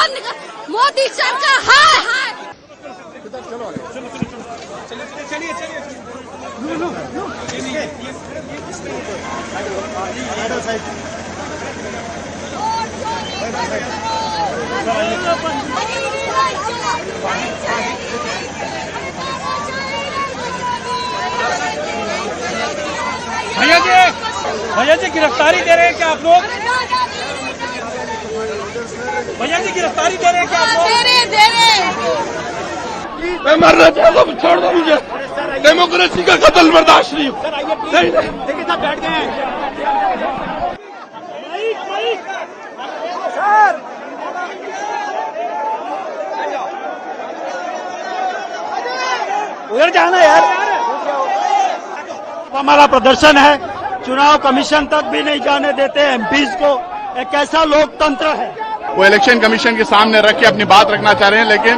मोदी सरकार हाय। भैया जी गिरफ्तारी दे रहे हैं क्या आप लोग? भैया जी गिरफ्तारी दे रहे हैं क्या आप लोग? दे रहे। मैं मरना चाहता हूँ, छोड़ दो मुझे। डेमोक्रेसी का कत्ल बर्दाश्त नहीं। देखिए साहब बैठ गए हैं। उधर जाना यार। हमारा प्रदर्शन है, चुनाव कमीशन तक भी नहीं जाने देते एमपीज को। एक कैसा लोकतंत्र है? वो इलेक्शन कमीशन के सामने रख के अपनी बात रखना चाह रहे हैं, लेकिन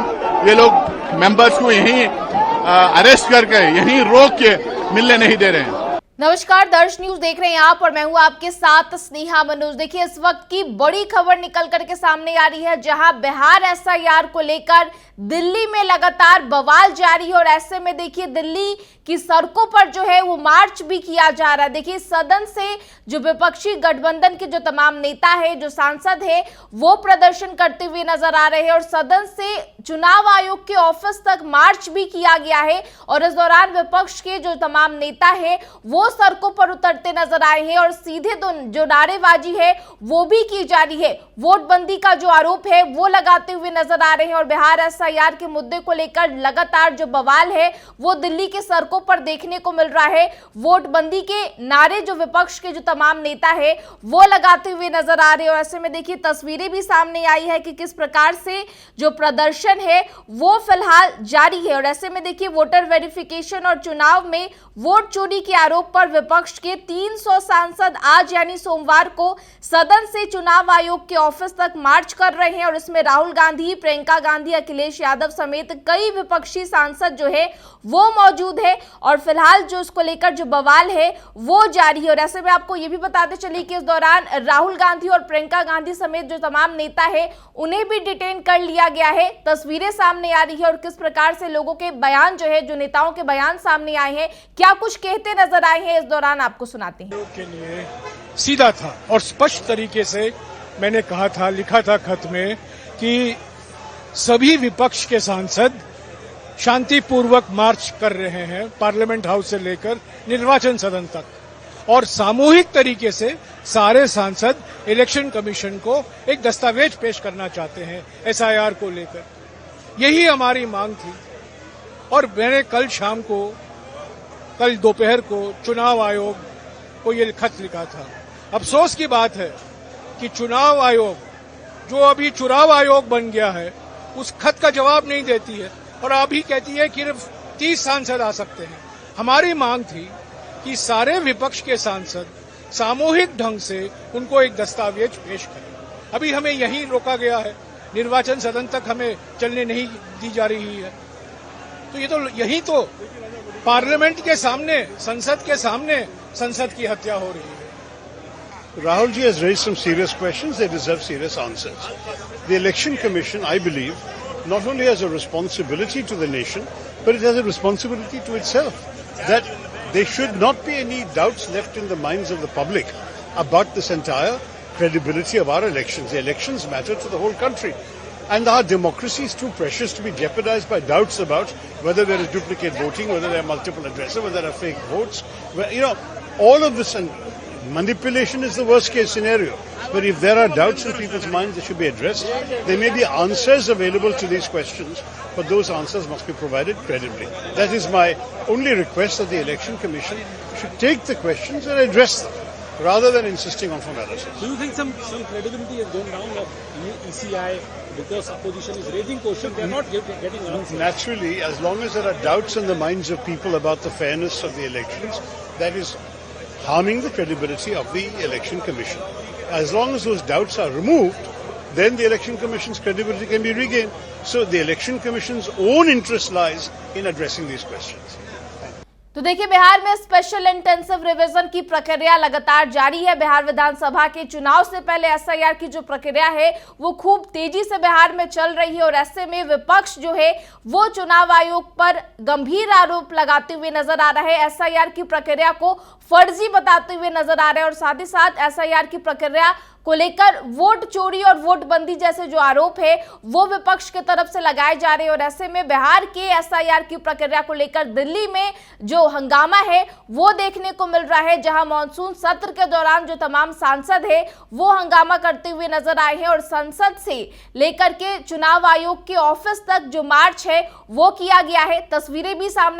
ये लोग मेंबर्स को यहीं अरेस्ट करके यहीं रोक के मिलने नहीं दे रहे हैं। नमस्कार, दर्श न्यूज देख रहे हैं आप और मैं हूं आपके साथ स्नेहा मनोज। देखिए इस वक्त की बड़ी खबर निकल करके सामने आ रही है, जहां बिहार एसआईआर को लेकर दिल्ली में लगातार बवाल जारी है और ऐसे में देखिए दिल्ली की सड़कों पर जो है वो मार्च भी किया जा रहा है। देखिए सदन से जो विपक्षी गठबंधन के जो तमाम नेता है, जो सांसद है, वो प्रदर्शन करते हुए नजर आ रहे हैं और सदन से चुनाव आयोग के ऑफिस तक मार्च भी किया गया है और इस दौरान विपक्ष के जो तमाम नेता है वो सड़कों पर उतरते नजर आए हैं और सीधे जो नारेबाजी है वो भी की जा रही है। वोटबंदी का जो आरोप है वो लगाते हुए नजर आ रहे हैं और बिहार एसआईआर के मुद्दे को लेकर लगातार जो बवाल है वो दिल्ली के सड़कों पर देखने को मिल रहा है। वोटबंदी के नारे जो विपक्ष के जो तमाम नेता है वो लगाते हुए नजर आ रहे हैं और ऐसे में देखिए तस्वीरें भी सामने आई है कि किस प्रकार से जो प्रदर्शन है वो फिलहाल जारी है और ऐसे में देखिए वोटर वेरिफिकेशन और चुनाव में वोट चोरी के आरोप पर विपक्ष के 300 सांसद आज यानी सोमवार को सदन से चुनाव आयोग के ऑफिस तक मार्च कर रहे हैं और इसमें राहुल गांधी, प्रियंका गांधी, अखिलेश यादव समेत कई विपक्षी सांसद जो है वो मौजूद है और फिलहाल जो इसको लेकर जो बवाल है वो जारी है। और ऐसे में आपको ये भी बताते चलिए कि इस दौरान राहुल गांधी और प्रियंका गांधी समेत जो तमाम नेता है उन्हें भी डिटेन कर लिया गया है। तस्वीरें सामने आ रही है और किस प्रकार से लोगों के बयान जो है, जो नेताओं के बयान सामने आए हैं, क्या कुछ कहते नजर आए हैं, इस दौरान आपको सुनाते हैं। के लिए सीधा था और स्पष्ट तरीके से मैंने कहा था, लिखा था खत में कि सभी विपक्ष के सांसद शांतिपूर्वक मार्च कर रहे हैं पार्लियामेंट हाउस से लेकर निर्वाचन सदन तक और सामूहिक तरीके से सारे सांसद इलेक्शन कमीशन को एक दस्तावेज पेश करना चाहते हैं एसआईआर को लेकर। यही हमारी मांग थी और मैंने कल दोपहर को चुनाव आयोग को ये खत लिखा था। अफसोस की बात है कि चुनाव आयोग जो अभी चुनाव आयोग बन गया है उस खत का जवाब नहीं देती है और अभी कहती है कि सिर्फ 30 सांसद आ सकते हैं। हमारी मांग थी कि सारे विपक्ष के सांसद सामूहिक ढंग से उनको एक दस्तावेज पेश करें। अभी हमें यहीं रोका गया है, निर्वाचन सदन तक हमें चलने नहीं दी जा रही है। तो ये तो यही तो पार्लियामेंट के सामने, संसद के सामने संसद की हत्या हो रही है। Rahul ji has raised some serious questions. They deserve serious answers. The Election Commission, I believe, not only has a responsibility to the nation, but it has a responsibility to itself. That there should not be any doubts left in the minds of the public about this entire credibility of our elections. The elections matter to the whole country. And our democracy is too precious to be jeopardized by doubts about whether there is duplicate voting, whether there are multiple addresses, whether there are fake votes. All of this, and manipulation is the worst case scenario. But if there are doubts in people's minds, they should be addressed. There may be answers available to these questions, but those answers must be provided credibly. That is my only request, that the Election Commission should take the questions and address them, rather than insisting on formalities. Do you think some credibility has gone down of ECI because opposition is raising questions? They are not getting answers. Naturally, as long as there are doubts in the minds of people about the fairness of the elections, that is harming the credibility of the Election Commission. As long as those doubts are removed, then the Election Commission's credibility can be regained. So the Election Commission's own interest lies in addressing these questions. तो देखिए, बिहार में special intensive revision की प्रक्रिया लगातार जारी है। बिहार विधानसभा के चुनाव से पहले एसआईआर की जो प्रक्रिया है वो खूब तेजी से बिहार में चल रही है और ऐसे में विपक्ष जो है वो चुनाव आयोग पर गंभीर आरोप लगाते हुए नजर आ रहा है, एसआईआर की प्रक्रिया को फर्जी बताते हुए नजर आ रहे हैं और साथ ही साथ एसआईआर की प्रक्रिया को लेकर वोट चोरी और वोट बंदी जैसे जो आरोप है वो विपक्ष की तरफ से लगाए जा रहे हैं और ऐसे में बिहार के एसआईआर की प्रक्रिया को लेकर दिल्ली में जो हंगामा है वो देखने को मिल रहा है, जहां मॉनसून सत्र के दौरान जो तमाम सांसद है वो हंगामा करते हुए नजर आए हैं और संसद से लेकर के चुनाव आयोग के ऑफिस तक जो मार्च है वो किया गया है। तस्वीरें भी सामने